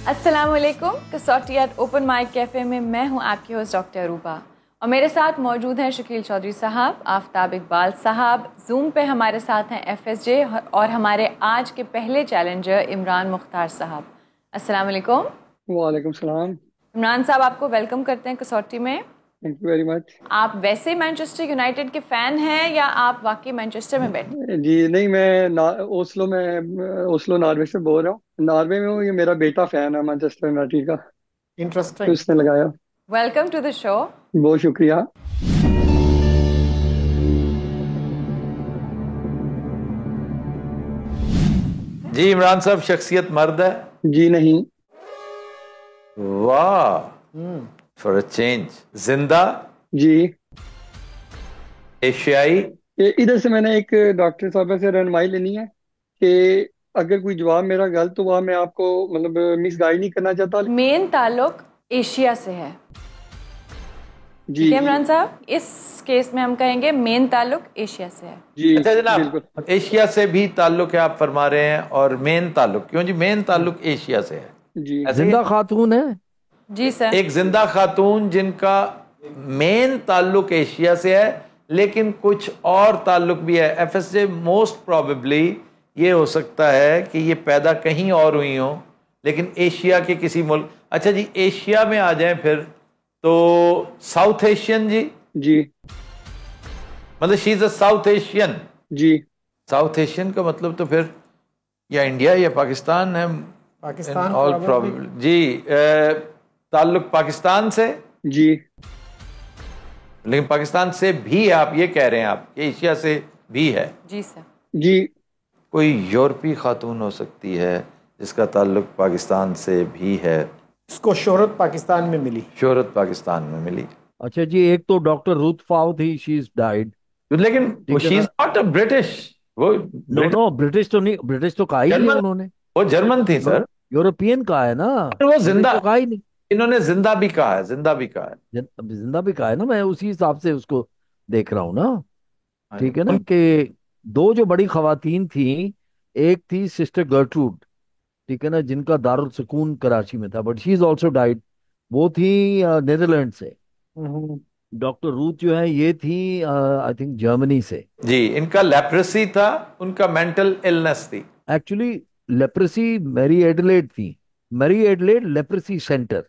अस्सलाम वालेकुम। कसौटियात open mic cafe में मैं हूं आपकी होस्ट डॉक्टर अरूबा और मेरे साथ मौजूद हैं शकील चौधरी साहब, आफ्ताब इकबाल साहब। जूम पे हमारे साथ हैं FSJ और हमारे आज के पहले चैलेंजर इमरान मुख्तार साहब। अस्सलाम वालेकुम। वालेकुम सलाम। इमरान साहब, आपको वेलकम करते हैं कसौटी में। Thank you very much. आप वैसे मैनचेस्टर यूनाइटेड के फ़ैन हैं या आप वाकई मैनचेस्टर में बैठे? जी नहीं, मैं ओस्लो में, ओस्लो नॉर्वे से बोल रहा हूँ। नॉर्वे में हूँ। ये मेरा बेटा फैन है मैनचेस्टर यूनाइटेड का, तो इंटरेस्टिंग। उसने लगाया। Welcome to the show. बहुत शुक्रिया। जी इमरान साहब, शख्सियत मर्द है? जी नहीं। वाह, फॉर अ चेंज। जिंदा? जी। एशियाई? इधर से मैंने एक डॉक्टर साहब से रहनुमाई लेनी है कि अगर कोई जवाब मेरा गलत हुआ, मैं आपको मतलब मिस गाइड नहीं करना चाहता। मेन ताल्लुक एशिया से है, जी ठीक है जी इमरान साहब? इस केस में हम कहेंगे मेन ताल्लुक एशिया से है। जी। अच्छा जनाब, बिल्कुल। एशिया से भी ताल्लुक है आप फरमा रहे हैं, और मेन ताल्लुक क्यों जी? मेन ताल्लुक एशिया से है, जी ऐसे ही जिंदा है? खातून है। जी सर। एक जिंदा खातून जिनका मेन ताल्लुक एशिया से है, लेकिन कुछ और ताल्लुक भी है। FSJ, मोस्ट प्रोबेबली ये हो सकता है कि ये पैदा कहीं और हुई हो, लेकिन एशिया के किसी मुल्क। अच्छा जी, एशिया में आ जाएं फिर तो साउथ एशियन जी? जी मतलब she is a south Asian? जी साउथ एशियन का मतलब तो फिर या इंडिया या पाकिस्तान है। Pakistan all probably। प्रोबेबली जी। ताल्लुक पाकिस्तान से, जी लेकिन पाकिस्तान से भी है, आप ये कह रहे हैं आप कि एशिया से भी है। जी सर। जी। कोई यूरोपीय खातून हो सकती है जिसका ताल्लुक पाकिस्तान से भी है? इसको शोहरत पाकिस्तान में मिली। शोहरत पाकिस्तान में मिली। अच्छा जी, एक तो डॉक्टर रुथ फाउ थी, शी इज डाइड। लेकिन वो ठीक है शी इज ना? Not a British. वो नो ब्रिटिश, नो, ब्रिटिश तो नहीं, ब्रिटिश तो कहा ही नहीं जर्मन, उन्होंने। वो जर्मन थी सर। यूरोपियन कहा है ना, और वो ब्रिटिश जिंदा, तो कहा ही नहीं। इन्होंने जिंदा भी कहा है, जिंदा भी कहा है। जिंदा भी कहा है ना, मैं उसी हिसाब से उसको देख रहा हूँ ना। हाँ जी। ठीक है ना कि दो जो बड़ी खवातीन थी, एक थी सिस्टर गर्ट्रूड, ठीक है ना, जिनका दारुल सुकून कराची में था, but she is also died. वो थी नीदरलैंड से। हम्म। डॉक्टर रूथ जो है ये थी आई थिंक जर्मनी से। जी, इनका लेप्रेसी था, उनका मेंटल इलनेस थी। एक्चुअली लेप्रेसी मैरी एडलेड थी, मैरी एडलेड लेप्रेसी सेंटर,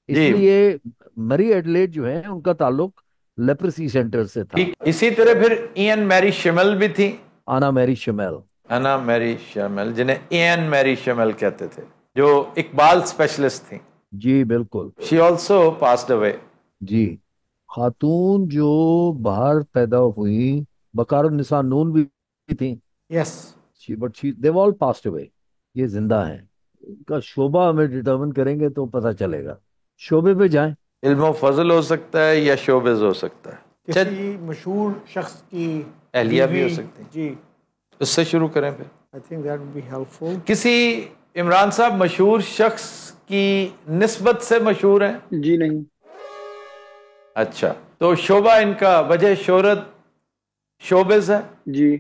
जी इसलिए मैरी एडलेड जो है उनका ताल्लुक लेप्रेसी सेंटर से था। ठीक। इसी तरह फिर इयन मैरी शिमल भी थी। आना मैरी शमेल। अना मैरी शिमल, जिन्हें इयन मैरी शिमल कहते थे, जो इकबाल स्पेशलिस्ट थी। जी बिल्कुल। She also passed away. जी, खातून जो बाहर पैदा हुई, बकार निसा नून भी थी। Yes. But she they've all passed away. ये जिंदा है। इनका शोबा हमें डिटर्मिन करेंगे तो पता चलेगा। शोबे पे जाएं। इल्म फजल हो सकता है या शोबिज हो सकता है। अच्छा, किसी मशहूर शख्स की एहलिया भी हो बीवी। सकती है। जी। उससे शुरू करें फिर। I think that would be helpful. किसी इमरान साहब मशहूर शख्स की निस्बत से मशहूर हैं? जी नहीं। अच्छा, तो शोबा इनका, वजह शोहरत शोबिज है। जी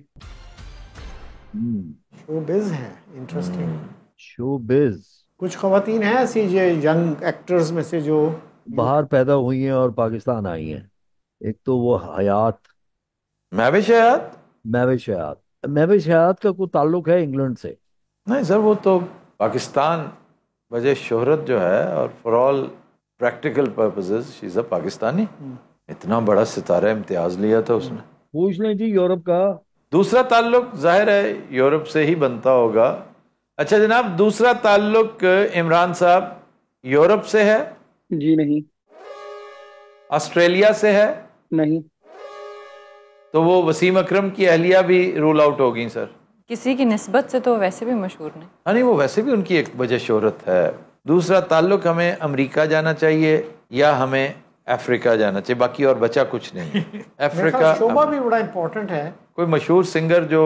शोबिज है। इंटरेस्टिंग। शोबिज। कुछ खवातीन हैं ऐसी जो यंग एक्टर्स में से जो बाहर पैदा हुई हैं और पाकिस्तान आई हैं। एक तो वो हयात, महविश हयात? महविश हयात। महविश हयात का कोई ताल्लुक है इंग्लैंड से? नहीं सर, वो तो पाकिस्तान, वजह शोहरत जो है, और for all practical purposes she is अ पाकिस्तानी। इतना बड़ा सितारा इम्तियाज लिया था उसने। पूछ लें जी यूरोप का। दूसरा ताल्लुक जाहिर है यूरोप से ही बनता होगा। अच्छा जनाब, दूसरा ताल्लुक इमरान साहब यूरोप से है? जी नहीं। ऑस्ट्रेलिया से है? नहीं। तो वो वसीम अकरम की अहलिया भी रूल आउट हो गई सर। किसी की निस्बत से तो वैसे भी मशहूर नहीं। हाँ नहीं, वो वैसे भी उनकी एक वजह शोहरत है। दूसरा ताल्लुक, हमें अमेरिका जाना चाहिए या हमें अफ्रीका जाना चाहिए? बाकी और बचा कुछ नहीं। अफ्रीका। शोभा भी बड़ा इंपॉर्टेंट है। कोई मशहूर सिंगर जो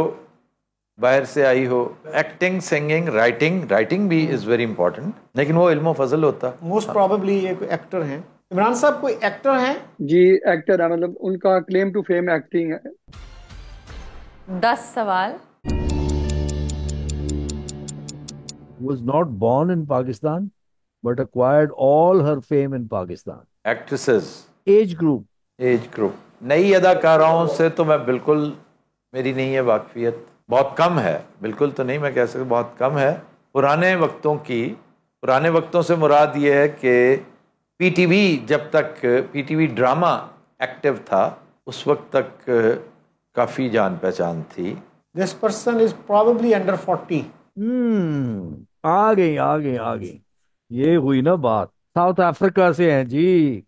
बाहर से आई हो। एक्टिंग, सिंगिंग, राइटिंग, राइटिंग भी इज़ वेरी इंपॉर्टेंट, लेकिन वो इल्म फजल होता। मोस्ट प्रोबेबली एक एक्टर हैं। इमरान साहब कोई एक्टर हैं? जी एक्टर है, मतलब उनका क्लेम टू फेम एक्टिंग है। 10 सवाल। was not born in Pakistan. but acquired all her fame in Pakistan. Actresses, Age group. Age group, नई अदाकाराओं से तो मैं बिल्कुल, मेरी नहीं है वाकफियत, बहुत कम है, बिल्कुल तो नहीं मैं कह सकता, बहुत कम है। पुराने वक्तों की, पुराने वक्तों से मुराद ये है कि पीटीवी, जब तक पीटीवी ड्रामा एक्टिव था उस वक्त तक काफ़ी जान पहचान थी। This person is probably under 40. आ गई। ये हुई ना बात। साउथ अफ्रीका से हैं जी,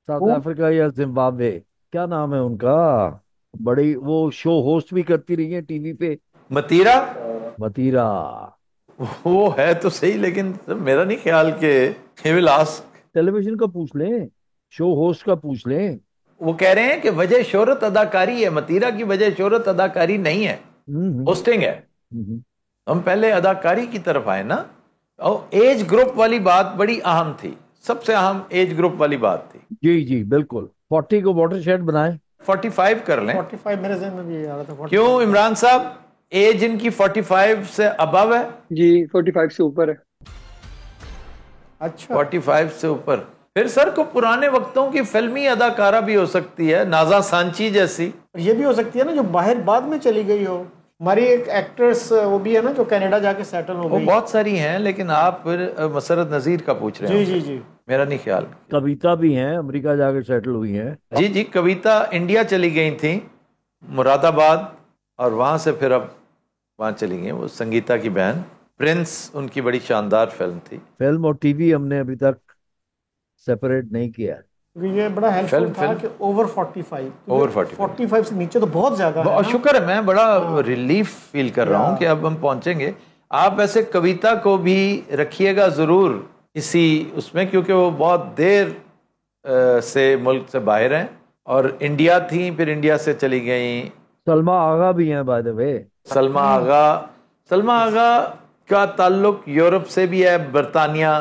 साउथ अफ्रीका या जिम्बाब्वे, क्या नाम है उनका? बड़ी वो शो होस्ट भी करती रही है टीवी पे। मतीरा, मतीरा। वो है तो सही, लेकिन मेरा नहीं ख्याल कि he will ask। टेलीविजन का पूछ लें, शो होस्ट का पूछ लें। वो कह रहे हैं कि वजह शोहरत अदाकारी है, मतीरा की वजह शोहरत अदाकारी नहीं है, होस्टिंग है। हम पहले अदाकारी की तरफ आए ना। और एज ग्रुप वाली बात बड़ी अहम थी, सबसे अहम एज ग्रुप वाली बात थी। जी बिल्कुल। 40 को वाटरशेड बनाए, 45 कर लें। 45 मेरे ज़हन में भी आ रहा था। 45। क्यों इमरान साहब, एज इनकी 45 से अबव है? जी 45 से ऊपर है। अच्छा, 45 से ऊपर। फिर सर को पुराने वक्तों की फिल्मी अदाकारा भी हो सकती है, नाजा सांची जैसी। ये भी हो सकती है ना जो बाहर बाद में चली गई हो। हमारी एक एक्ट्रेस वो भी है ना जो कनाडा जाके सेटल हो वो गई। बहुत सारी हैं, लेकिन आप फिर मसरत नजीर का पूछ रहे हैं। जी। मेरा नहीं ख्याल। कविता भी हैं, अमेरिका जाके सेटल हुई हैं। जी, कविता इंडिया चली गई थी, मुरादाबाद, और वहाँ से फिर अब वहाँ चली गई। वो संगीता की बहन। प्रिंस उनकी बड़ी शानदार फिल्म थी। फिल्म और टीवी हमने अभी तक सेपरेट नहीं किया। ये बड़ा हेल्पफुल था कि ओवर 45, ओवर 45, 45 से नीचे तो बहुत ज्यादा है बहुत ना? शुक्र है, मैं बड़ा रिलीफ फील कर रहा हूँ कि अब हम पहुंचेंगे। आप वैसे कविता को भी रखिएगा ज़रूर इसी उसमें, क्योंकि वो बहुत देर से मुल्क से बाहर हैं और इंडिया थी, फिर इंडिया से चली गई। सलमा आगा भी हैं बाय द वे। सलमा आगा का ताल्लुक यूरोप से भी है, बरतानिया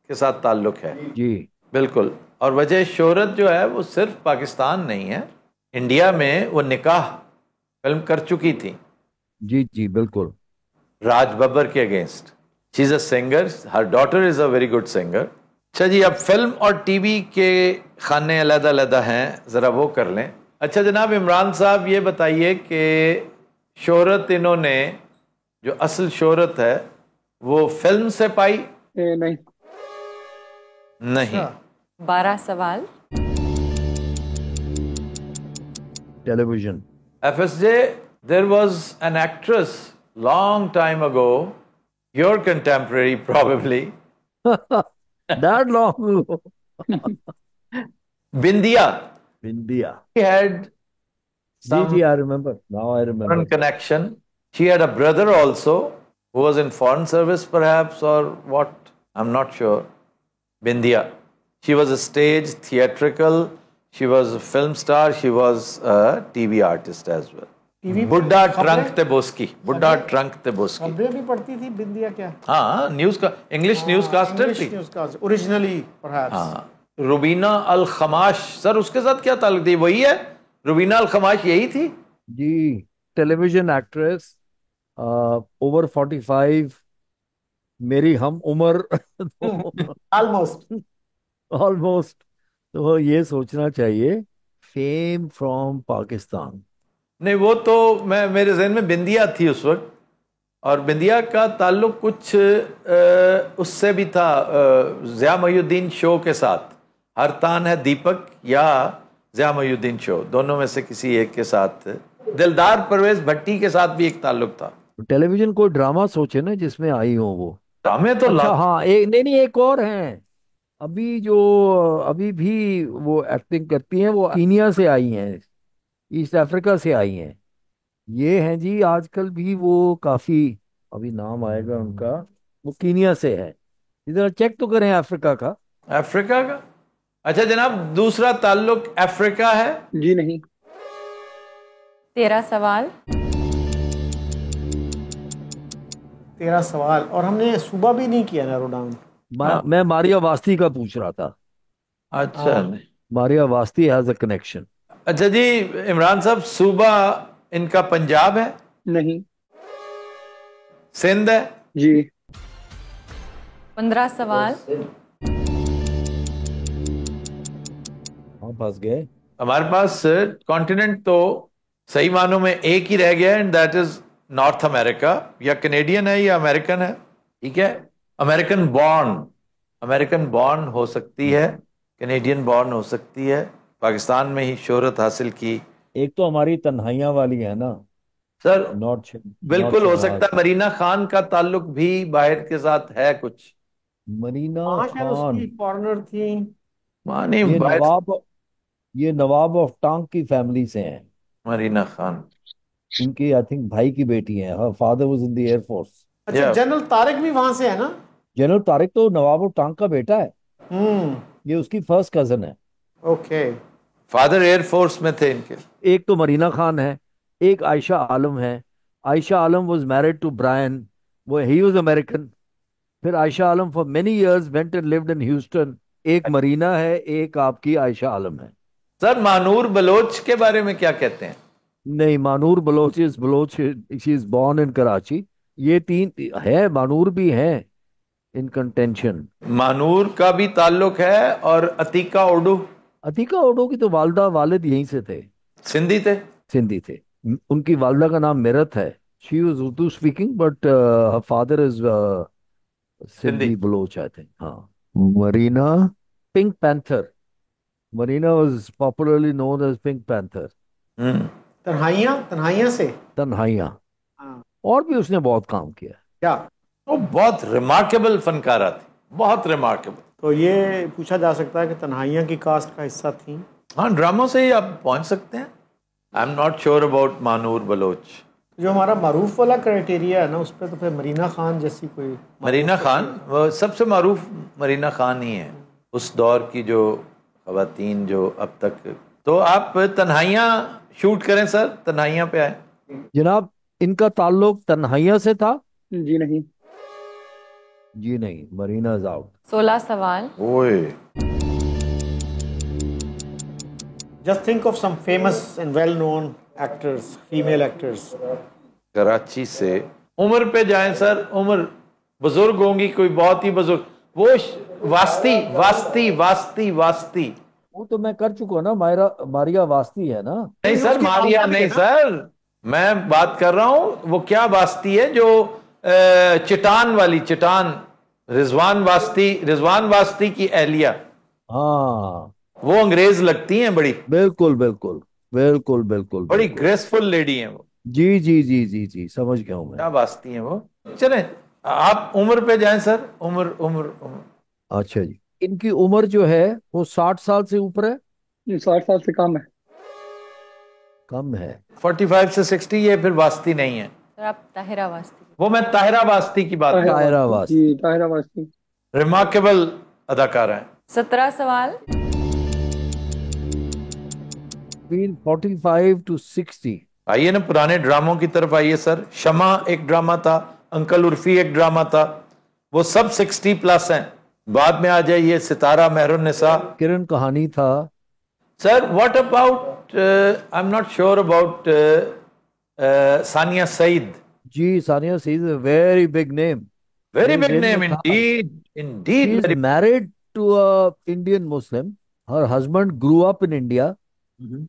के साथ ताल्लुक है जी बिल्कुल। और वजह शोहरत जो है वो सिर्फ पाकिस्तान नहीं है, इंडिया में वो निकाह फिल्म कर चुकी थी। जी बिल्कुल। राज बब्बर के against. She is a singer, her daughter is a very good singer. अच्छा जी, अब फिल्म और टीवी के खाने अलग-अलग हैं, ज़रा वो कर लें। अच्छा जनाब इमरान साहब, ये बताइए कि शोहरत इन्होंने, जो असल शोहरत है, वो फिल्म से पाई? नहीं। 12 सवाल। Television. FSJ, there was an actress long time ago, your contemporary probably, That long ago. Bindiya. She had some I remember. Now I remember. foreign connection. She had a brother also who was in foreign service perhaps, or what, I'm not sure. Bindiya. She was a stage, theatrical, she was a film star, she was a TV artist as well. बुड्ढा trunk तेबोस्की, बुड्ढा trunk तेबोस्की। खबरें भी पढ़ती थी बिंदिया क्या? हाँ, news का, English news caster थी ओरिजिनली परहैप्स। हाँ, रुबीना अल खमाश, सर उसके साथ क्या ताल्लुक थी? वही है, रुबीना अल खमाश यही थी जी। टेलीविजन एक्ट्रेस, ओवर 45, मेरी हम उम्र ऑलमोस्ट। तो ये सोचना चाहिए, फेम फ्रॉम पाकिस्तान। नहीं, वो तो मेरे जहन में बिंदिया थी उस वक्त, और बिंदिया का ताल्लुक कुछ उससे भी था, ज़िया मोहुद्दीन शो के साथ। हर तान है दीपक या ज़िया मोहुद्दीन शो, दोनों में से किसी एक के साथ। दिलदार परवेज भट्टी के साथ भी एक ताल्लुक था। टेलीविजन कोई ड्रामा सोचे ना जिसमें आई हो वो। ड्रामे तो अच्छा हाँ, एक नहीं एक और हैं अभी, जो अभी भी वो एक्टिंग करती हैं, वो कीनिया से आई हैं, ईस्ट अफ्रीका से आई हैं। ये हैं जी आजकल भी वो काफी, अभी नाम आएगा उनका, वो कीनिया से है। इधर चेक तो करें अफ्रीका का। अफ्रीका का? अच्छा जनाब, दूसरा ताल्लुक अफ्रीका है? जी नहीं। 13 सवाल। 13 सवाल, और हमने सुबह भी नहीं किया नैरो डाउन। मैं मारिया वास्ती का पूछ रहा था। अच्छा, मारिया वास्ती हैज अ कनेक्शन। अच्छा जी इमरान साहब, सूबा इनका पंजाब है? नहीं। सिंध है? जी। 15 सवाल। फंस गए? हमारे पास कॉन्टिनेंट तो सही मानों में एक ही रह गया है, and that is north America. या कनेडियन है या अमेरिकन है, ठीक है। अमेरिकन बॉर्न हो सकती है, कनेडियन बॉर्न हो सकती है, पाकिस्तान में ही शोहरत हासिल की। एक तो हमारी तन्हाइयां वाली है ना, सर नॉर्थ बिल्कुल हो सकता है मरीना खान का ताल्लुक भी बाहर के साथ है कुछ। मरीना हाँ शायद खान। उसकी फॉरेनर थी। मानी ये बाहर। नवाब ये नवाब ऑफ टांग की फैमिली से हैं। मरीना खान, इनकी आई थिंक भाई की बेटी है। Her father was in the air force. अच्छा, या जनरल तारिक भी वहां से है ना? जनरल तारिक तो नवाब ऑफ टांग का बेटा है। हम्म। ये उसकी फर्स्ट कजन है। ओके। फादर एयरफोर्स में थे इनके। एक तो मरीना खान है, एक आयशा आलम है। Ayesha Alam was married to Brian, वो ही वाज अमेरिकन। फिर Ayesha Alam for many years went and lived in Houston. एक मरीना है, एक आपकी आयशा आलम है। सर मानूर बलोच के बारे में क्या कहते हैं? नहीं, Mahnoor Baloch is Baloch, she is born in Karachi. ये तीन है, मानूर भी है इन कंटेंशन। मानूर का भी ताल्लुक है, और अतीका ओडू अतीका ओडो की तो वालदा वालिद यहीं से थे, सिंधी थे। सिंधी थे। उनकी वालदा का नाम मिरत है। She was Urdu speaking but her father is Sindhi. Sindhi Baloch I think. हाँ। Marina Pink Panther. Marina was popularly known as Pink Panther. Hmm. Tanhaiyan, Tanhaiyan से। तन्हाइयां। हाँ। और भी उसने बहुत काम किया। क्या? वो बहुत रिमार्केबल फनकारा थी, बहुत रिमार्केबल। तो ये पूछा जा सकता है कि तन्हाइयां की कास्ट का हिस्सा थी। हाँ, ड्रामों से ही आप पहुंच सकते हैं। I am not sure about Manoor Baloch. जो हमारा मारूफ वाला क्राइटेरिया है ना, उस पर तो फिर मरीना खान जैसी कोई। मरीना खान वो सबसे मारूफ मरीना खान ही है उस दौर की, जो खवातीन जो अब तक। तो आप तन्हाइयां शूट करें सर, तन्हाइयां पे आए। जनाब, इनका ताल्लुक तन्हाइयां से था? जी नहीं। जी नहीं, मरीना इज आउट। 16 सवाल। ओए, just think of some famous and well known actors, female actors. Karachi से। उम्र पे जाएं सर, उम्र बुजुर्ग होंगी, कोई बहुत ही बुजुर्ग। वो वास्ती वास्ती वास्ती वास्ती। वो तो मैं कर चुका ना, मारिया वास्ती है ना। नहीं सर, मारिया नहीं सर, मैं बात कर रहा हूं वो क्या वास्ती है जो चिटान वाली, चिटान रिजवान वास्ती की एहलिया। हाँ, वो अंग्रेज लगती हैं बड़ी, बिल्कुल बिल्कुल बिल्कुल बिल्कुल बड़ी बिल्कुल। ग्रेसफुल लेडी हैं वो। जी जी जी जी जी, समझ गया हूँ क्या मैं। वास्ती हैं वो। चलें, आप उम्र पे जाएं सर, उम्र उम्र उम्र। अच्छा जी, इनकी उम्र जो है वो 60 साल से ऊपर है? 60 साल से कम है। कम है। 45 से 60, ये फिर वास्ती नहीं है। सर आप ताहिरा वास्ती। वो मैं ताहिरा वास्ती की बात कर रहा ताहिरा ताहिरा वास्ती। जी, ताहिरा वास्ती। हूं। रिमार्केबल अदाकारा है। 17 सवाल। Between 45 to 60। आइए ना पुराने ड्रामों की तरफ आइए सर। शमा एक ड्रामा था, अंकल उर्फी एक ड्रामा था, वो सब 60 प्लस हैं। बाद में आ जाइए सितारा, मेहरुन्निसा। किरण कहानी था। Sir what about, I am not sure about Sania Saeed. जी, Sania she is a very big name. Very big jail name में था। Indeed, She indeed. is married to a Indian Muslim. Her husband grew up in India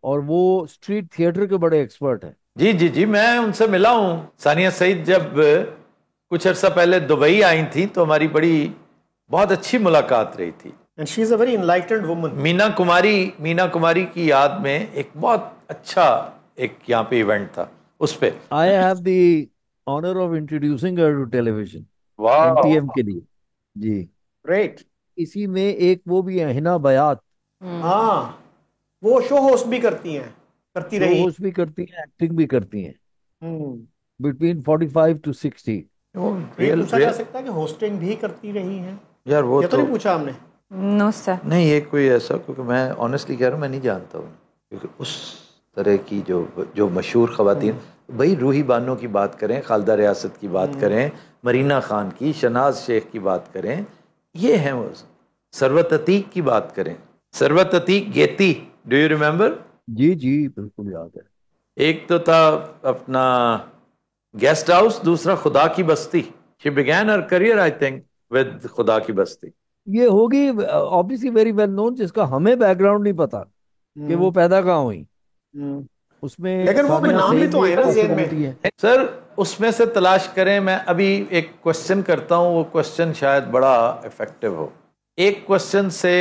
और वो street theatre के बड़े expert हैं। जी जी जी, मैं उनसे मिला हूँ। सानिया सईद जब कुछ अर्सा पहले दुबई आई थी तो हमारी बड़ी बहुत अच्छी मुलाकात रही थी। And she is a very enlightened woman. Meena Kumari की याद में एक बहुत अच्छा एक यहाँ पे इवेंट था, उस पे। I have the honor of introducing her to television, वाह, NTM के लिए। जी। ग्रेट। इसी में एक वो भी है, हिना बयात। हाँ, वो शो होस्ट भी करती हैं, करती रही। होस्ट भी करती हैं, एक्टिंग भी करती हैं। हम्म। Between 45 to 60। ये पूछा जा सकता है कि होस्टिंग भी करती रही हैं। यार वो ये तो नहीं पूछा हमने। No sir. नहीं, ये कोई ऐसा, क्योंकि मैं ऑनेस्टली कह रहा हूँ मैं नहीं जानता हूँ, क्योंकि उस तरह की जो मशहूर खवातीन, भाई रूही बानो की बात करें, खालदा रियासत की बात करें, मरीना खान की, शनाज शेख की बात करें, ये हैं वो। सरवत अतीक की बात करें, सरवत अतीक गेती, डू यू रिमेम्बर? जी जी, बिल्कुल याद है। एक तो था अपना गेस्ट हाउस, दूसरा खुदा की बस्ती। She began her career I think with खुदा की बस्ती। ये होगी ऑब्वियसली वेरी वेल नोन, जिसका हमें बैकग्राउंड नहीं पता। कि वो पैदा कहाँ हुई। हम्म, उसमें लेकिन वो भी सानिया नाम भी सईद तो भी है एक ना जेल में। पॉसिबिलिटी है। सर उसमें से तलाश करें। मैं अभी एक क्वेश्चन करता हूं, वो क्वेश्चन शायद बड़ा इफेक्टिव हो। एक क्वेश्चन से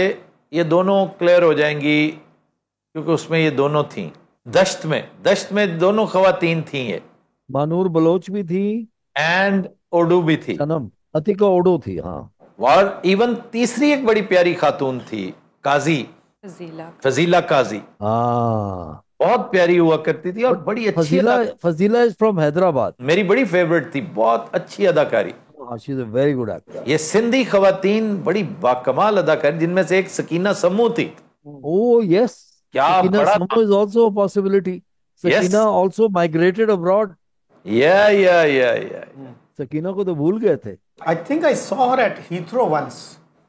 ये दोनों क्लियर हो जाएंगी, क्योंकि उसमें ये दोनों थी। दश्त में दोनों खवातीन थी ये, मानूर बलोच भी थी, एंड उर्दू भी थी, सनम अतिका ओडो थी। हाँ, और इवन तीसरी एक बड़ी प्यारी खातून थी, काजी, फजीला। फजीला काजी। हाँ। बहुत प्यारी हुआ करती थी और बट बड़ी अच्छी फजीला, फजीला इज फ्रॉम हैदराबाद। मेरी बड़ी फेवरेट थी, बहुत अच्छी अदाकारी। हाँ, she is a very good actor. ये सिंधी खवातीन बड़ी बाकमाल अदाकारी, जिनमें से एक सकीना समू थी। Oh yes, क्या Sakina बड़ा। Samo is also a possibility. Yes, Sakina also migrated abroad. या Sakina को तो भूल गए थे। I think I saw her at Heathrow once.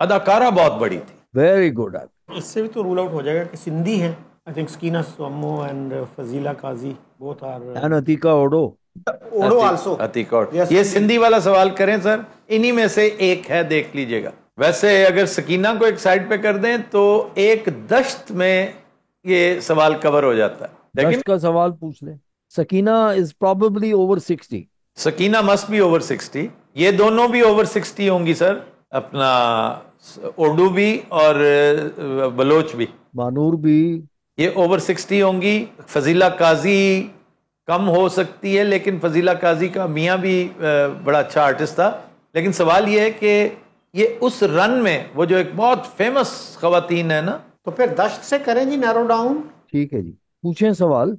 अदाकारा बहुत बड़ी थी। Very good actor. इससे भी तो रूल आउट हो जाएगा कि सिंधी है। आई think Sakina Samo and Fazila Qazi both are And Atika Odo. Odho also. Ateeq और Yes, ये Cindy. सिंधी वाला सवाल करें सर, इन्हीं में से एक है, देख लीजिएगा। वैसे अगर सकीना को एक साइड पे कर दें तो एक दश्त में ये सवाल कवर हो जाता है, लेकिन दश का सवाल पूछ ले। Sakina is probably over 60. Sakina must be over 60। ये दोनों भी ओवर 60 होंगी सर, अपना उर्दू भी और बलोच भी, मानूर भी। ये ओवर 60 होंगी। फजीला काजी कम हो सकती है, लेकिन फजीला काजी का मियाँ भी बड़ा अच्छा आर्टिस्ट था। लेकिन सवाल ये है कि ये उस रन में वो जो एक बहुत फेमस खवातीन है ना। तो फिर दश्त से करें जी नैरो डाउन। ठीक है जी, पूछें सवाल।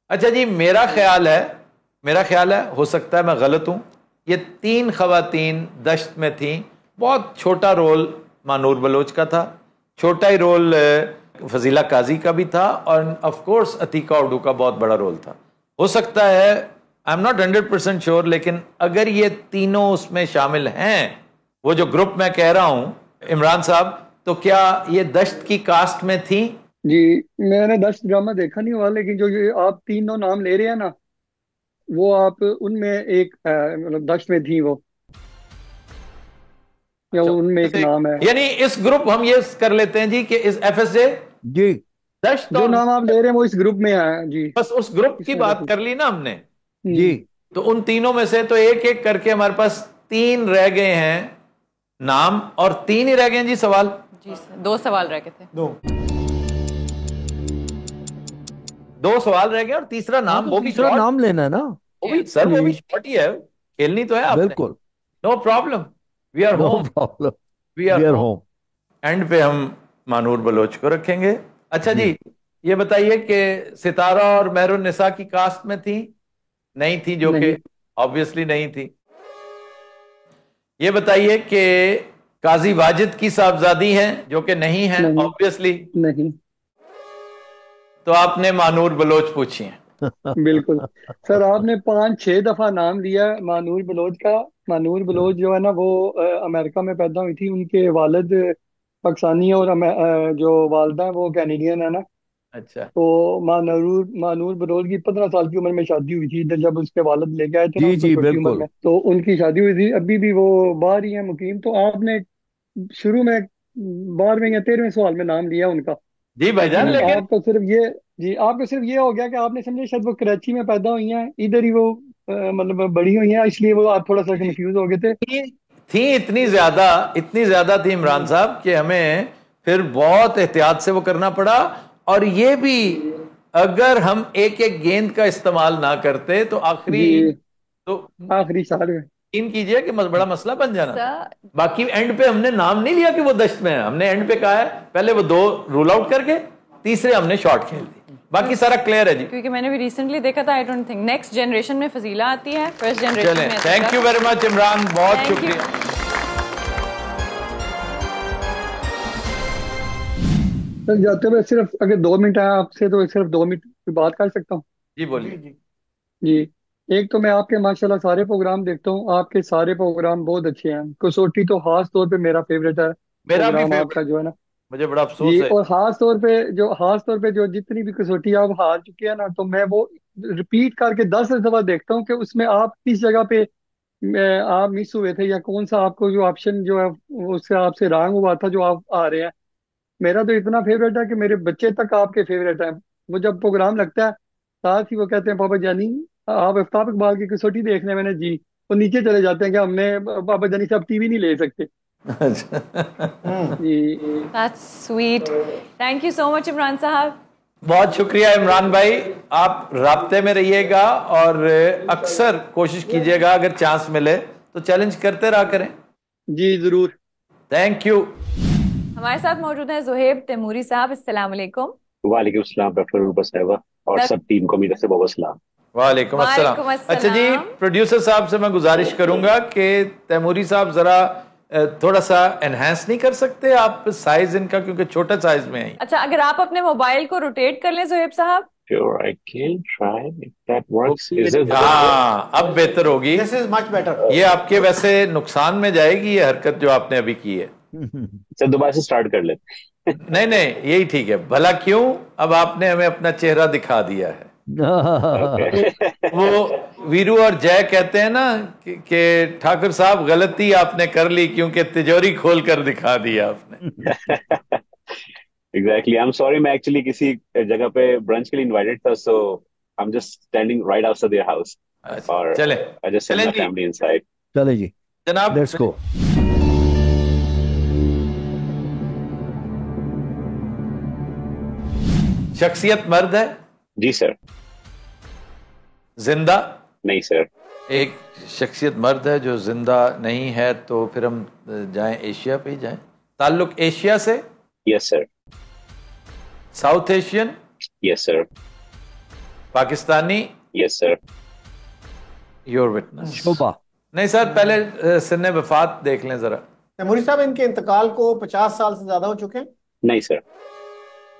अच्छा जी, मेरा ख्याल है, हो सकता है मैं गलत हूं, ये 3 खवातीन दश्त में थी। बहुत छोटा रोल मानूर बलोच का था, छोटा ही रोल फजीला काजी का भी था, और ऑफ कोर्स अतीका उर्दू का बहुत बड़ा रोल था। हो सकता है, आई एम नॉट 100% श्योर, लेकिन अगर ये तीनों उसमें शामिल हैं, वो जो ग्रुप मैं कह रहा हूं इमरान साहब, तो क्या ये दश्त की कास्ट में थी? जी, मैंने 10 ड्रामा देखा नहीं हुआ, लेकिन जो ये आप तीनों नाम ले रहे हैं ना, वो आप उनमें एक मतलब 10 में थी वो, या उनमें एक नाम है। यानी इस ग्रुप हम ये कर लेते हैं जी कि इस एफएसजे जी, दश्त जो और नाम आप ले रहे हैं वो इस ग्रुप में है जी। बस उस ग्रुप की इसमें बात तो कर ली ना हमने। जी। तो उन तीनों में से तो एक एक करके हमारे पास 3 रह गए हैं नाम, और 3 ही रह गए हैं जी सवाल। जी सर, 2 सवाल रह गए थे। दो सवाल रह गए और तीसरा नाम, तो वो भी तीसरा short। नाम लेना है ना। वो भी सर, वो भी शॉर्ट ही है, खेलनी तो है आपने। बिल्कुल, no problem, we are no home, problem, we we are are home. Home. End पे हम मानूर बलोच को रखेंगे। अच्छा जी, ये बताइए कि सितारा और मेहरुन्निसा की कास्ट में थी? नहीं थी, जो कि नहीं। ऑब्वियसली नहीं थी। ये बताइए कि काजी वाजिद की साहबजादी हैं, जो कि नहीं है नहीं। ऑब्वियसली। नहीं, तो आपने मानूर बलोच पूछी हैं। बिल्कुल। सर आपने 5-6 दफा नाम लिया मानूर बलोच का। मानूर बलोच जो है ना, वो अमेरिका में पैदा हुई थी। उनके वालिद पाकिस्तानी है, और जो वालदा है वो कैनेडियन है ना। अच्छा, तो मानूर बलोच की 15 साल की उम्र में शादी हुई थी इधर, जब उसके वालिद लेके आए थे ना जी उनको जी, छोटी उम्र बिल्कुल। में। तो उनकी शादी हुई थी, अभी भी वो बाहर ही है मुकीम। तो आपने शुरू में 12वें या 13वें सवाल में नाम लिया उनका, जी भाईजान, लेकिन लेकिन आपको सिर्फ ये, जी आपको सिर्फ ये हो गया कि आपने समझे शायद वो कराची में पैदा हुई हैं, इधर ही वो मतलब बड़ी हुई हैं, इसलिए वो आप थोड़ा सा कंफ्यूज हो गए थे। थी इतनी ज्यादा थी इमरान साहब कि हमें फिर बहुत एहतियात से वो करना पड़ा। और ये भी, अगर हम एक एक गेंद का इस्तेमाल ना करते तो आखिरी, जी, तो आखिरी साल में। यकीन कीजिए कि बड़ा मसला बन जाना। सर, बाकी एंड पे हमने नाम नहीं लिया कि वो दश्त में है, हमने एंड पे कहा है पहले वो 2 रूल आउट करके, तीसरे हमने शॉट खेल दी। बाकी सारा क्लियर है जी। क्योंकि मैंने भी रिसेंटली देखा था, I don't think next generation में फजीला आती है, फर्स्ट जनरेशन चलें, में thank you very much Imran, बहुत Thank you. शुक्रिया। सर जाते हुए सिर्फ अगर 2 मिनट है आपसे, तो सिर्फ 2 मिनट की बात कर सकता हूँ जी बोलिए। जी। एक तो मैं आपके माशाल्लाह सारे प्रोग्राम देखता हूँ, आपके सारे प्रोग्राम बहुत अच्छे हैं। कसौटी तो खास तौर पे मेरा फेवरेट है मेरा भी प्रोग्राम आपका फेवरेट, जो है ना मुझे बड़ा अफसोस जी। है। और खास तौर पे जो जितनी भी कसौटी आप हार चुके हैं ना, तो मैं वो रिपीट करके 10 दफा देखता हूँ कि उसमें आप किस जगह पे आप मिस हुए थे, या कौन सा आपको जो ऑप्शन जो है वो उससे आपसे रॉन्ग हुआ था जो आप आ रहे हैं। मेरा तो इतना फेवरेट है कि मेरे बच्चे तक आपके फेवरेट हैं। वो जब प्रोग्राम लगता है साथ ही वो कहते हैं पापा जानी आप आफ्ताब इकबाल की कसौटी देखने मैंने जी, वो नीचे चले जाते हैं कि हमने पापा जानी से अब टीवी नहीं ले सकते। जी। That's sweet. Thank you so much Imran sahab. बहुत शुक्रिया इमरान भाई, आप राब्ते में रहिएगा और अक्सर कोशिश कीजिएगा, अगर चांस मिले तो चैलेंज करते रहा करें। जी जरूर। Thank you. हमारे साथ मौजूद हैं ज़ुहैब तैमूरी साहब। अस्सलाम वालेकुम। वालेकुम अस्सलाम डॉक्टर रूबा साहिबा और सब टीम को मेरी तरफ से बहुत सलाम। वालेकुम अस्सलाम। वालेकुम अस्सलाम। अच्छा जी, प्रोड्यूसर साहब से मैं गुजारिश करूंगा कि तैमूरी साहब जरा थोड़ा सा एनहांस नहीं कर सकते आप साइज इनका, क्योंकि छोटा साइज में है। अच्छा, अगर आप अपने मोबाइल को रोटेट कर लें ज़ुहैब साहब। Sure, I can try if that works. Is it? हाँ, अब बेहतर होगी। This is much better. ये आपके वैसे नुकसान में जाएगी ये हरकत जो आपने अभी की है। सर दोबारा से स्टार्ट कर लेते। नहीं नहीं, यही ठीक है। भला क्यों, अब आपने हमें अपना चेहरा दिखा दिया है। वो वीरू और जय कहते हैं ना कि ठाकुर साहब गलती आपने कर ली क्योंकि तिजोरी खोल कर दिखा दिया आपने। एग्जैक्टली, आई एम सॉरी, मैं एक्चुअली किसी जगह पे ब्रंच के लिए इनवाइटेड था, so I am just standing right outside their house और चले I just send my family inside. चले जी जनाब, लेट्स गो। शख्सियत मर्द है? जी सर। जिंदा? नहीं सर। एक शख्सियत मर्द है जो जिंदा नहीं है, तो फिर हम जाएं एशिया पे ही जाएं। ताल्लुक एशिया से? Yes sir. South Asian? Yes sir. Pakistani? Yes sir. Your witness. Shobha. नहीं सर, पहले सिन्ने वफात देख लें जरा। तैमूरी साहब, इनके इंतकाल को 50 साल से ज्यादा हो चुके हैं? नहीं सर।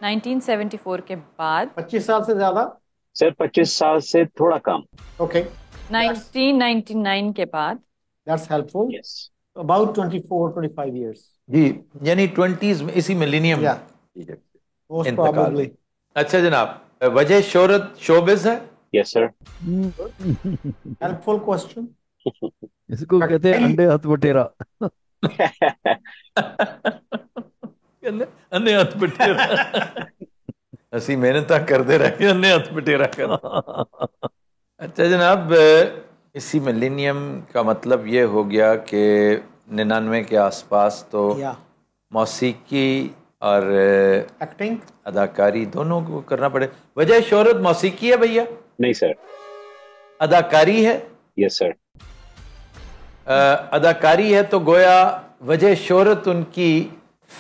1974 के बाद। 25 साल से ज्यादा? सर 25 साल से थोड़ा कम। ओके। 1999 के बाद। That's helpful. Yes. About 24-25 years. जी, यानी 20s में, इसी मिलेनियम Yeah. मोस्ट इंतकाल। प्रोबेबली। अच्छा जनाब, वजह शोहरत शोबिज है? Yes sir. Helpful question. इसको कहते हैं अंडे हथ बटेरा। अन्ने हथ बटेरा। ਅਸੀਂ ਮਿਹਨਤਾਂ ਕਰਦੇ ਰਹੇ, अन्ने हथ बटेरा कर। अच्छा जनाब, इसी मिलेनियम का मतलब ये हो गया कि 99 के आसपास तो या मौसीकी और एक्टिंग अदाकारी दोनों को करना पड़े। वजह शोहरत मौसीकी है भैया? नहीं सर। अदाकारी है? Yes sir. अदाकारी है तो गोया वजह शोहरत उनकी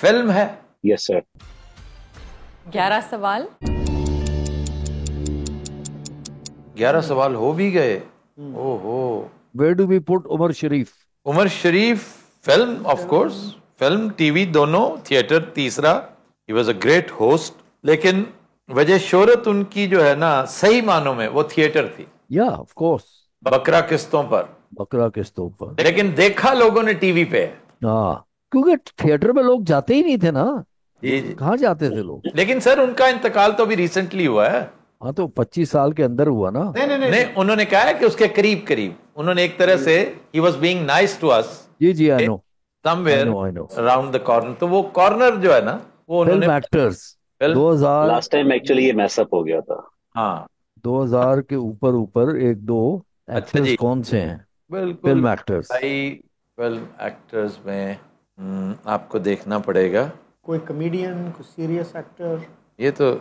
फिल्म है? Yes sir. 11 सवाल। 11 सवाल हो भी गए। ओहो। Where do we put Umar Sharif? Umar Sharif film, of course, film TV दोनों, थिएटर तीसरा। He was a great host, लेकिन वजह शोहरत उनकी जो है ना, सही मानों में वो थिएटर थी। या ऑफ कोर्स। बकरा किस्तों पर। बकरा किस्तों पर। लेकिन देखा लोगों ने टीवी पे। हाँ, क्योंकि थिएटर में लोग जाते ही नहीं थे ना। जी जी। कहाँ जाते थे लोग? लेकिन सर उनका इंतकाल तो अभी रिसेंटली हुआ है। हाँ, तो 25 साल के अंदर हुआ ना। नहीं, उन्होंने कहा है कि उसके करीब करीब। उन्होंने एक तरह से, he was being nice to us. जी जी, I know. Somewhere I know. Around the corner. तो वो कॉर्नर जो है ना, वो फिल्म उन्होंने actors film- 2000 last time actually ये मैसअप हो गया था। हाँ 2000 के ऊपर ऊपर एक दो एक्टर्स जी। कौन से हैं? बिल्कुल फिल्म एक्टर्स। भाई, फिल्म एक्टर्स में आपको देखना पड़ेगा। कोई कॉमेडियन, कोई सीरियस एक्टर? ये तो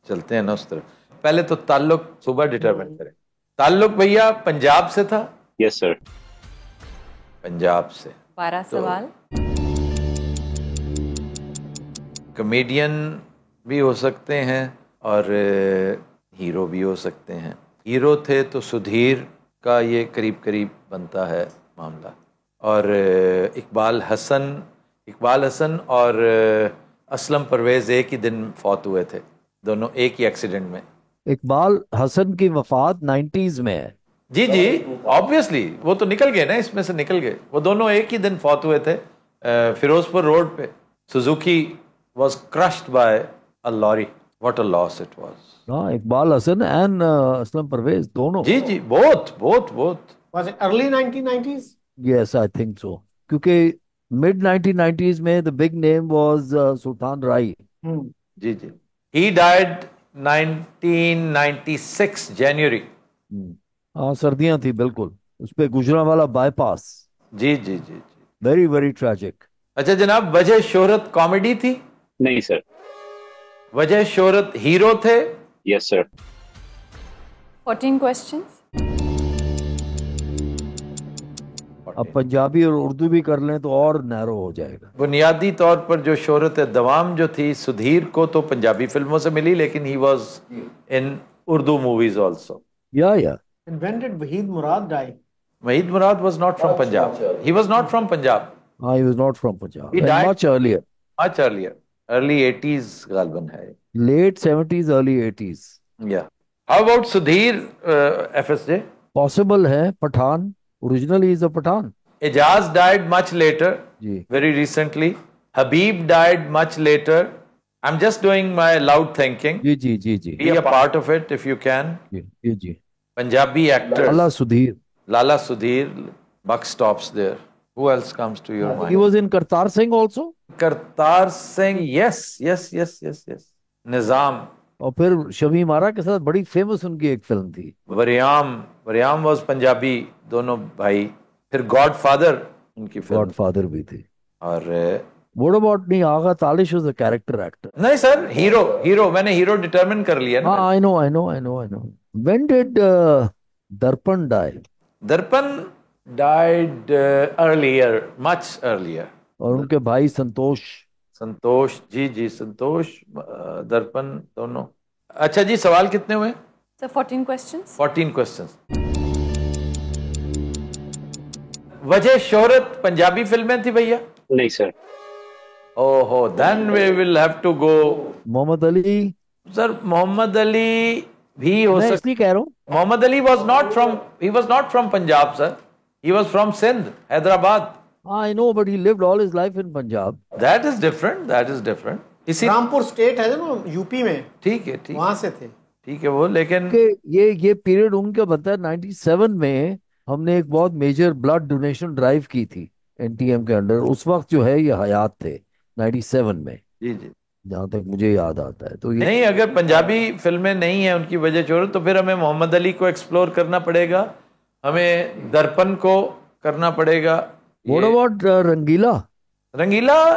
चलते हैं ना उस तरफ। पहले तो ताल्लुक सुबह डिटरमिन करें। ताल्लुक भैया पंजाब से था? Yes sir. पंजाब से। 12 सवाल। कॉमेडियन भी हो सकते हैं और हीरो भी हो सकते हैं। हीरो थे तो सुधीर का ये करीब करीब बनता है मामला, और इकबाल हसन और असलम परवेज एक ही दिन फौत हुए थे, दोनों एक ही एक्सीडेंट में। इकबाल हसन की वफात 90s में है। जी जी, ऑब्वियसली वो तो निकल गए ना, इसमें से निकल गए। वो दोनों एक ही दिन फौत हुए थे फिरोजपुर रोड पे। Suzuki was crushed by a lorry. What a loss it was. हाँ, इकबाल हसन एंड असलम परवेज दोनों। जी जी, both. Was it early 1990s? Yes, I think so. क्योंकि mid 1990s में the big name was Sultan Rai, ji ji. He died 1996 January। हाँ, सर्दियां थी बिल्कुल, उस पे गुजरांवाला बाईपास। जी जी जी जी। Very very tragic. अच्छा जनाब, वजह शोहरत कॉमेडी थी? नहीं सर। वजह शोहरत हीरो थे? Yes sir. 14 questions। अब पंजाबी और उर्दू भी कर लें तो और नैरो हो जाएगा। बुनियादी तौर पर जो शोहरत दवाम जो थी सुधीर को तो पंजाबी फिल्मों से मिली, लेकिन he was in Urdu movies also. या And when did Wahid Murad die? Wahid Murad was not from Punjab. He was not from Punjab. he was not from Punjab. He And died much earlier. much earlier. Early 80s गालबन है। Late 70s, early 80s. Yeah. How about Sudhir, FSJ? Possible है, Pathan. Originally is a Pathan. Ijaz died much later, ji. very recently. Habib died much later. I'm just doing my loud thinking. जी जी जी जी Be a part of it if you can. Ji ji. Punjabi actor. Lala Sudhir. Lala Sudhir. Buck stops there. Who else comes to your mind? He was in Kartar Singh also. Kartar Singh. Yes. Nizam. और फिर शमीम आरा के साथ बड़ी famous उनकी एक film थी, Variyam was Punjabi, दोनों भाई। फिर गॉडफादर उनकी फिल्म। गॉडफादर भी थी। और व्हाट अबाउट नहीं, आगा Talish was a character actor. नहीं सर, हीरो मैंने हीरो डिटरमिन कर लिया ना। I know. व्हेन डिड दर्पण डाई? दर्पण डाइड अर्लियर, मच अर्लियर। और उनके भाई संतोष जी संतोष, दर्पण दोनों। अच्छा जी, सवाल कितने हुए? So 14 questions। 14 क्वेश्चंस। वजह शोहरत पंजाबी फिल्में थी भैया? नहीं सर। ओहो, then we will have to go Mohammad Ali. Sir Mohammad Ali भी हो सकता। इसलिए कह रहा हूँ, Mohammad Ali was not from Punjab, sir. He was from Sindh, Hyderabad. I know, but he lived all his life in Punjab. That is different. इसी Rampur state है ना यूपी में, ठीक है, वहां से थे। ठीक है वो, लेकिन ये पीरियड उनका बनता है 97 में। हमने एक बहुत मेजर ब्लड डोनेशन ड्राइव की थी एनटीएम के अंडर। उस वक्त जो है ये हयात थे 97 में, जी जहां तक मुझे याद आता है। तो ये नहीं, अगर पंजाबी फिल्में नहीं है उनकी वजह शोहरत, तो फिर हमें मोहम्मद अली को एक्सप्लोर करना पड़ेगा, हमें दर्पण को करना पड़ेगा। What about Rangeela?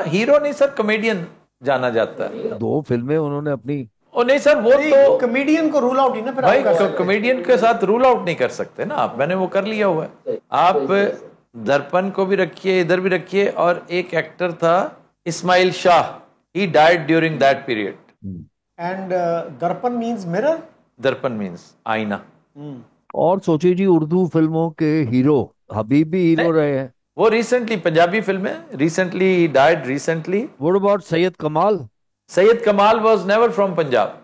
हीरो नहीं सर, कॉमेडियन जाना जाता है। 2 फिल्में उन्होंने अपनी। ओ नहीं सर, वो तो कॉमेडियन को रूल आउट ही ना फिर भाई, कॉमेडियन के साथ रूल आउट नहीं कर सकते ना आप। मैंने वो कर लिया हुआ है। आप दर्पण को भी रखिए, इधर भी रखिए। और एक एक्टर था Ismail Shah, he died during that period. And Darpan means mirror. Darpan means आईना। और सोचिए जी, उर्दू फिल्मों के हीरो हबीब भी हीरो रहे हैं। वो रिसेंटली पंजाबी फिल्में, recently died recently. What about Syed कमाल? सैयद कमाल वाज नेवर फ्रॉम पंजाब।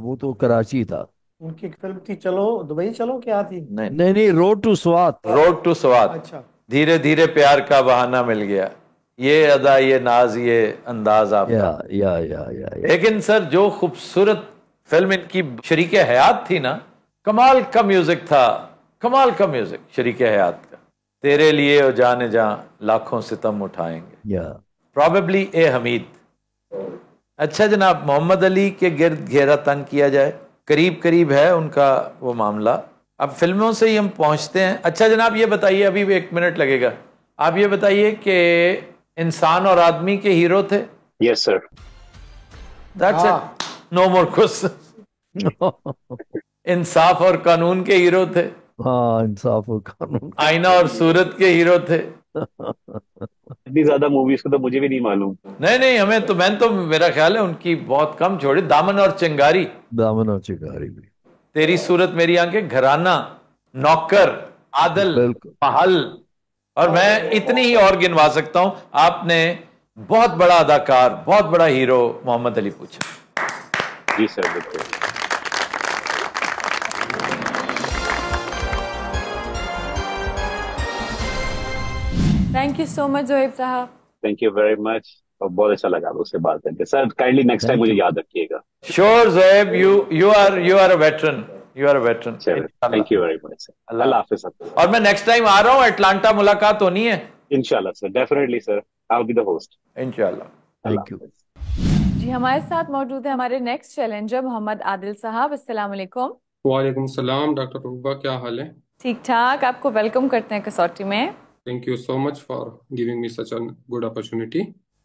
वो तो कराची था। उनकी एक फिल्म थी चलो दुबई चलो, क्या थी? नहीं, रोड टू स्वात। अच्छा। धीरे धीरे प्यार का बहाना मिल गया, ये अदा, ये नाज, ये अंदाज आपका। या लेकिन सर जो खूबसूरत फिल्म इनकी शरीक हयात थी ना, कमाल का म्यूजिक था, कमाल का म्यूजिक शरीक हयात का। तेरे लिए ओ जाने जा लाखों सितम उठाएंगे, प्रॉबेबली ए हमीद। अच्छा जनाब, मोहम्मद अली के गिर्द घेरा तंग किया जाए, करीब करीब है उनका वो मामला। अब फिल्मों से ही हम पहुंचते हैं। अच्छा जनाब ये बताइए, अभी भी 1 मिनट लगेगा, आप ये बताइए कि इंसान और आदमी के हीरो थे? Yes sir. That's it, no more question. इंसाफ और कानून के हीरो थे? हाँ, इंसाफ और कानून। आईना और सूरत के हीरो थे? इतनी ज्यादा मूवीज को तो मुझे भी नहीं मालूम। नहीं, मैंने तो मेरा ख्याल है उनकी बहुत कम छोड़ी। दामन और चिंगारी भी। तेरी सूरत मेरी आंखें, घराना, नौकर, आदल, महल, और मैं इतनी ही और गिनवा सकता हूं। आपने बहुत बड़ा अदाकार, बहुत बड़ा हीरो मोहम्मद अली पूछा। जी सर, बिल्कुल। Thank you so much Zohaib sahab. Thank you very much, और बहुत अच्छा लगा उससे बात करके। सर काइंडली नेक्स्ट टाइम मुझे याद रखिएगा। Sure Zohaib, you are a veteran, you are a veteran. Thank you very much sir. Allah हाफिज़। और मैं नेक्स्ट टाइम आ रहा हूँ, अटलांटा मुलाकात होनी है। इंशाल्लाह sir, definitely sir, I will be the host. इंशाल्लाह। Thank you. जी हमारे साथ मौजूद है हमारे नेक्स्ट चैलेंजर मोहम्मद आदिल साहब। अस्सलाम वालेकुम। वालेकुम सलाम डॉक्टर रूबा, क्या हाल है? ठीक ठाक, आपको वेलकम करते हैं कसौटी में। Thank you so much for giving me such a good opportunity.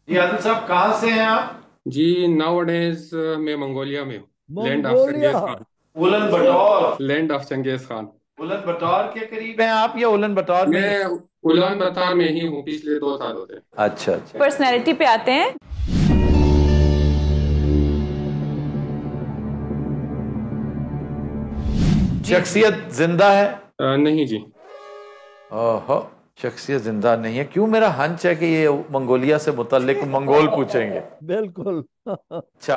जी आदिल साहब कहाँ से हैं आप? जी नाउ डेज मैं मंगोलिया में हूँ, land of Mongolia. Changez Khan. Ulan Bator. Land of Changez Khan. Ulan Bator के करीब हैं आप या उलन बटौर में? मैं उलान बतर में ही हूँ पिछले 2 सालों से। अच्छा अच्छा। पर्सनैलिटी पे आते हैं। शख्सियत जिंदा है? नहीं जी। ओहो, शख्सियत जिंदा नहीं है। क्यों, मेरा हंच है कि ये मंगोलिया से मुतल्लिक मंगोल पूछेंगे। बिल्कुल। अच्छा,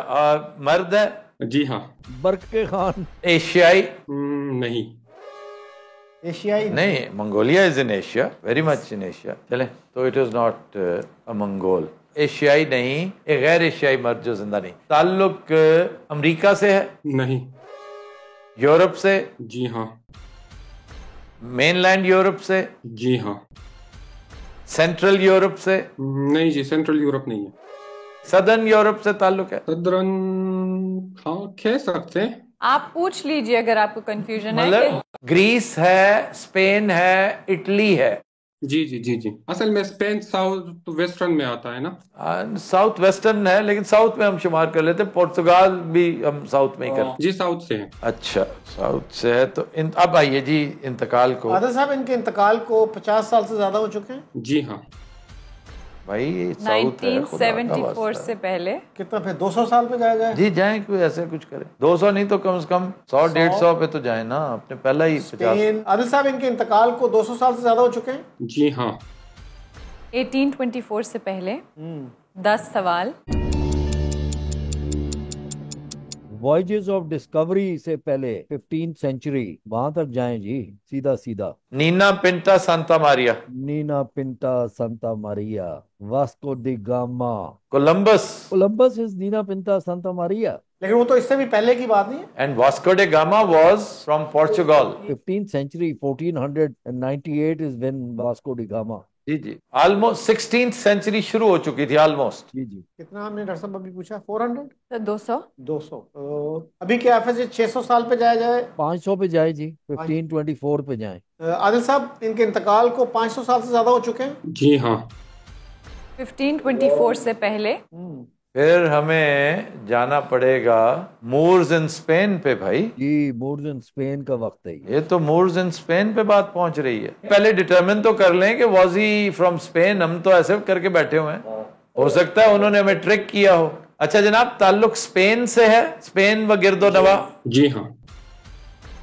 मर्द है? जी हाँ। बर्क के खान। एशियाई? नहीं। एशियाई नहीं, Mongolia is in Asia, very much in Asia. चले तो it is not a Mongol. एशियाई नहीं, एक गैर एशियाई मर्द जो जिंदा नहीं। ताल्लुक अमेरिका से है? नहीं। यूरोप से? जी हाँ। मेनलैंड यूरोप से? जी हाँ। सेंट्रल यूरोप से? नहीं जी, सेंट्रल यूरोप नहीं है। सदर्न यूरोप से ताल्लुक है? सदरन, हाँ कह सकते हैं। आप पूछ लीजिए अगर आपको कंफ्यूजन है मतलब ग्रीस है, स्पेन है, इटली है? जी जी जी जी, असल में स्पेन साउथ वेस्टर्न में आता है ना। साउथ वेस्टर्न है, लेकिन साउथ में हम शुमार कर लेते हैं। पुर्तगाल भी हम साउथ में ही करते जी, साउथ से है। हैं। अच्छा, साउथ से है तो अब आइए जी इंतकाल को। आदिल साहब, इनके इंतकाल को 50 साल से ज्यादा हो चुके हैं। जी हाँ। भाई साउथ है, खुदा का 1974 वास्ता। से पहले। कितना फिर 200 साल पे जाया जाए? जी जाएं, कोई ऐसे कुछ करें। 200 नहीं तो कम से कम 100-150 पे तो जाए ना, अपने पहला ही 50। स्पेन। आदिल साहब, इनके इंतकाल को 200 साल से ज्यादा हो चुके हैं। जी हाँ। 1824 से पहले 10 सवाल। वॉयजेस ऑफ डिस्कवरी से पहले 15th सेंचुरी, वहां तक जाएं जी, सीधा सीधा। Nina Pinta Santa Maria? Nina Pinta Santa Maria. Vasco da Gama. Columbus? Columbus is Nina Pinta Santa Maria. लेकिन वो तो इससे भी पहले की बात नहीं है। And Vasco da Gama was from Portugal. 15th century, 1498 is when Vasco da Gama। जी जी, ऑलमोस्ट 16th सेंचुरी शुरू हो चुकी थी ऑलमोस्ट। जी जी। कितना हमने डॉक्टर साहब अभी पूछा? 400? तो 200। 200। अभी क्या एफएस 600 साल पे जाया जाए? 500 पे जाए जी, 1524 पे जाए। आदिल साहब, इनके इंतकाल को 500 साल से ज्यादा हो चुके हैं। जी हाँ। 1524 से पहले। फिर हमें जाना पड़ेगा मूर्स इन स्पेन पे भाई। जी, मूर्स इन स्पेन का वक्त है ये। ये तो मूर्स इन स्पेन पे बात पहुंच रही है। पहले डिटरमिन तो कर लें कि वॉज ही फ्रॉम स्पेन। हम तो ऐसे करके बैठे हुए हैं, हो सकता है उन्होंने हमें ट्रिक किया हो। अच्छा जनाब, ताल्लुक स्पेन से है? स्पेन व गिरदो नवा? जी हाँ।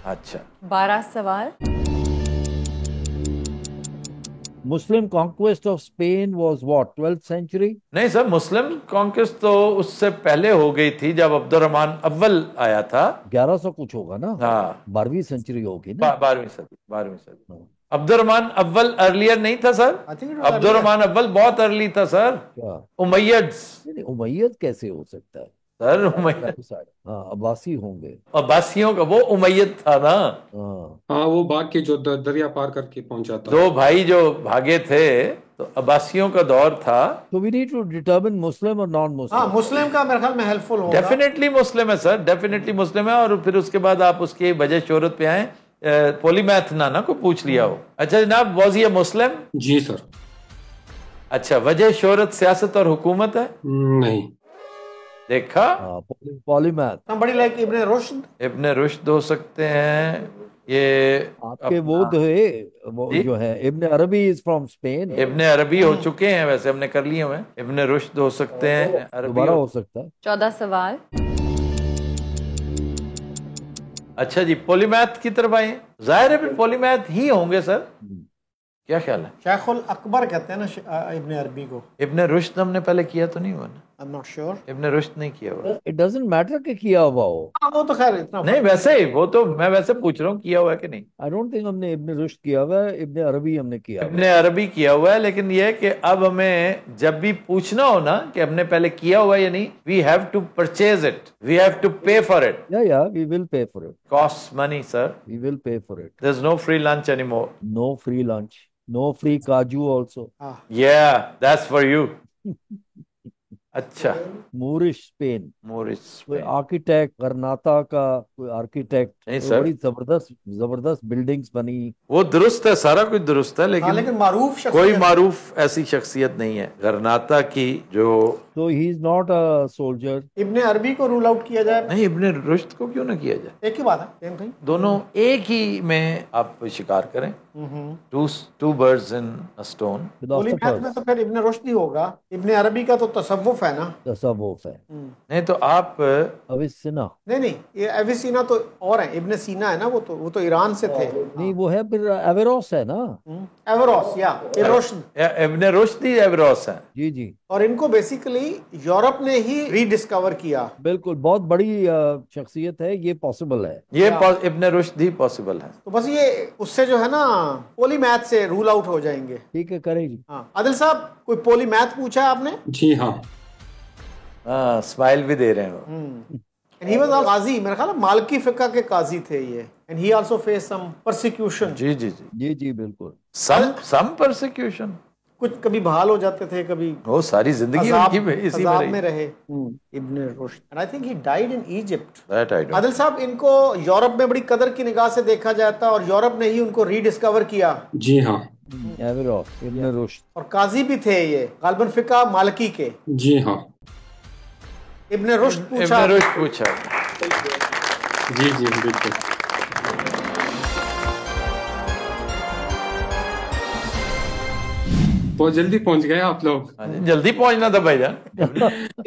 अच्छा, 12 सवाल। Muslim conquest of Spain was what, 12th century? नहीं सर, मुस्लिम कॉन्क्वेस्ट तो उससे पहले हो गई थी, जब अब्दुर्रहमान अव्वल आया था। 1100 कुछ होगा ना। हाँ, 12वीं सेंचुरी होगी ना। 12वीं सदी। अब्दुर्रहमान अव्वल अर्लियर नहीं था sir? I think it was Abdurrahman अव्वल बहुत अर्ली था सर। क्या? उमैयड्स नहीं, उमैयद कैसे हो सकता है? सर, उमैयद हाँ, अब्बासी होंगे। अब्बासियों का वो उमैयद था ना। हाँ। हाँ, वो भाग के जो दरिया पार करके पहुंचा था। दो भाई जो भागे थे, तो अब्बासियों का दौर था। तो वी नीड टू डिटरमिन मुस्लिम और नॉन हाँ, मुस्लिम। मुस्लिम का मेरे ख्याल में हेल्पफुल होगा। डेफिनेटली मुस्लिम है सर, डेफिनेटली मुस्लिम है। और फिर उसके बाद आप उसकी वजह शोहरत पे आए। पोलीमैथ ना को पूछ लिया हो। अच्छा जनाब, was he Muslim? Ji sir. अच्छा, वजह शोहरत सियासत और हुकूमत है? नहीं। देखा, हाँ, पॉलीमैथ। बड़ी लाइक इब्ने रुश्द। इब्ने रुश्द हो सकते हैं ये। आपके वो थे, वो जी? जो है इब्ने अरबी इज फ्रॉम स्पेन। इब्ने अरबी हो चुके हैं, वैसे हमने कर लिए हुए हैं। इब्ने रुश्द हो सकते हैं, अरबी दोबारा हो सकता है। 14 सवाल। अच्छा जी, पॉलीमैथ की तरफ आए। जाहिर है पॉलीमैथ ही होंगे सर, क्या ख्याल है? शेखुल अकबर कहते हैं ना इब्ने अरबी को। इब्ने रुश्द हमने पहले किया तो नहीं हुआ ना? I am not sure. Ibn Rushd नहीं किया हुआ। इट डजंट मैटर कि किया हुआ हो। वो तो खैर इतना नहीं, वैसे ही वो तो मैं वैसे पूछ रहा हूँ किया हुआ है कि नहीं। आई डोंट थिंक हमने इब्ने रुश्द किया हुआ है, इब्ने अरबी हमने किया हुआ है। इब्ने अरबी किया हुआ है, लेकिन ये है कि अब हमें जब भी पूछना हो ना कि हमने पहले किया हुआ है या नहीं, we have to purchase it, we have to pay for it. या we will pay for it. Cost money sir, we will pay for it. There is no free lunch anymore. No free lunch, no free kaju also. Yeah, that's for you. अच्छा, Moorish Spain. Moorish कोई architect, गरनाता का कोई architect, नहीं sir, बड़ी जबरदस्त जबरदस्त buildings बनी। वो दुरुस्त है, सारा कुछ दुरुस्त है, हाँ, लेकिन लेकिन मारूफ कोई शख्सियत मारूफ ऐसी शख्सियत नहीं है गरनाता की जो। तो he is not a soldier. Ibn Arabi को रूल आउट किया जाए, नहीं, इब्ने रुश्द को क्यों ना किया जाए? एक ही बात है, सेम थिंग। दोनों एक ही में आप शिकार करें, two birds in a stone. होली मैथ में तो फिर इब्ने रुश्द ही होगा, इब्ने अरबी का तो तसव्वुफ है ना। तसव्वुफ है। नहीं तो आप अविसिना नहीं, ये एविसीना तो और है, इब्ने सीना है ना, वो तो ईरान से थे। नहीं, वो है फिर एवेरोस है ना। एवरोस या रुश्द, इब्ने रुश्द ही एवरोस है। जी जी, और इनको बेसिकली यूरोप ने ही रीडिस्कवर किया। बिल्कुल, बहुत बड़ी शख्सियत है, ये पॉसिबल है। ये इब्ने रुश्द ही पॉसिबल है। तो बस ये उससे जो है ना पोली मैथ से रूल आउट हो जाएंगे। ठीक है, करेगी। हाँ आदिल साहब, कोई पोली मैथ पूछा है आपने? जी हाँ। हाँ, स्माइल भी दे रहे हैं वो। And he was also काजी, मेरा ख्याल है मालकी फिका के काजी थे ये। And he also faced some persecution. जी जी जी जी जी, बिल्कुल। सम परसिक्यूशन। कुछ कभी बहाल हो जाते थे, कभी वो सारी जिंदगी अजाब उनकी में इसी अजाब में में रही। रहे इब्ने Rushd. And I think he died in Egypt. That I don't Adil साहब, इनको यूरोप में बड़ी कदर की निगाह से देखा जाता और यूरोप ने ही उनको रीडिस्कवर किया। जी हाँ। एवेरोस, इब्न रुश्द। और काजी भी थे ये, गालिबन फिका मालकी के। जी हाँ। इब्ने रुश्द पूछा। इब्ने रुश्द पूछा। जी जी बिल्कुल। बहुत जल्दी पहुंच गए आप लोग। हाँ जी, जल्दी पहुंचना था भाईजान।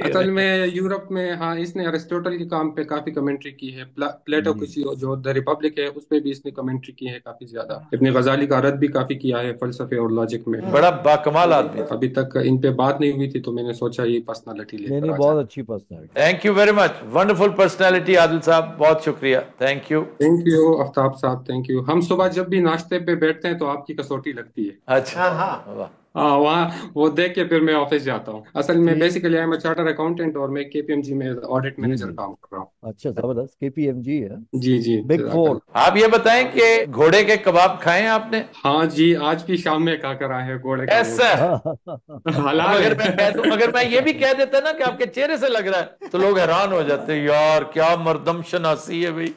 असल में यूरोप में, हाँ, इसने अरिस्टोटल के काम पे काफी कमेंट्री की है। प्लेटो की जो द रिपब्लिक है उस पे भी इसने कमेंट्री की है काफी ज्यादा। इब्ने गजाली का रद्द भी काफी किया है फलसफे और लॉजिक में। बड़ा बाकमाल आदमी था। अभी तक इन पे बात नहीं हुई थी तो मैंने सोचा ये पर्सनालिटी नहीं, लेकर आ बहुत जाए। अच्छी personality. Thank you very much, wonderful personality Adil साहब, बहुत शुक्रिया। Thank you. Thank you Aftab साहब, थैंक यू। हम सुबह जब भी नाश्ते पे बैठते हैं तो आपकी कसौटी लगती है। अच्छा, हाँ। वाह। हाँ, वहाँ वो देख के फिर मैं ऑफिस जाता हूँ। असल में basically I am charter accountant और मैं केपीएमजी में ऑडिट मैनेजर जी। काम कर रहा हूँ। अच्छा, जबरदस्त। केपीएमजी है, जी जी, बिग फोर। आप ये बताएं कि घोड़े के कबाब खाए हैं आपने? हाँ जी, आज भी शाम में खा कर आए हैं घोड़े का ऐसा? गोश्त। हलाल अगर मैं है। कह दूं, अगर मैं ये भी कह देता ना कि आपके चेहरे से लग रहा है, तो लोग हैरान हो जाते हैं, यार क्या मर्दम शनासी है भाई।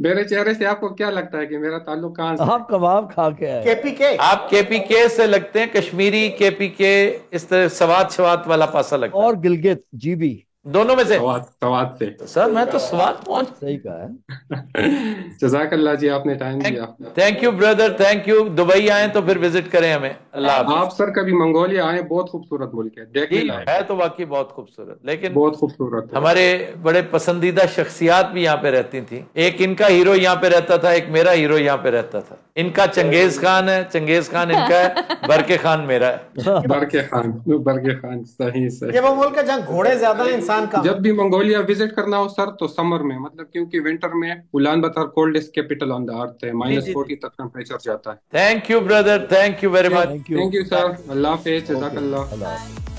मेरे चेहरे से आपको क्या लगता है कि मेरा ताल्लुक कहाँ से है? आप कबाब खा के आए। केपीके। आप केपीके से लगते हैं, कश्मीरी केपीके, इस तरह सवात शवात वाला पासा लगता है। और गिलगित जीबी, दोनों में से? सवाद से। सर मैं तो स्वाद पहुंच। सही कहा है। जज़ाकल्लाह जी, आपने टाइम दिया। Thank you brother, thank you. Dubai आए तो फिर विजिट करें हमें। अल्लाह हाफ़िज़। आप सर कभी मंगोलिया आए, बहुत खूबसूरत मुल्क है, देखने जी, लायक है तो वाकई बहुत खूबसूरत, लेकिन बहुत खूबसूरत है। हमारे बड़े पसंदीदा शख्सियात भी यहाँ पे रहती थी। एक इनका हीरो यहाँ पे रहता था, एक मेरा हीरो यहाँ पे रहता था। इनका चंगेज खान है, चंगेज खान इनका है, बरके खान मेरा है। बरके खान, सही सही। ये वो मुल्क है जहाँ घोड़े ज्यादा हैं, इंसान कम। जब भी मंगोलिया विजिट करना हो सर तो समर में, मतलब क्योंकि विंटर में Ulan Bator coldest capital on the earth है, -40 तक टेम्परेचर जाता है। Thank you brother, thank you very much. Thank you. Thank you sir, Allah हाफिज़, जज़ाकल्लाह। अल्लाह हाफ़िज़।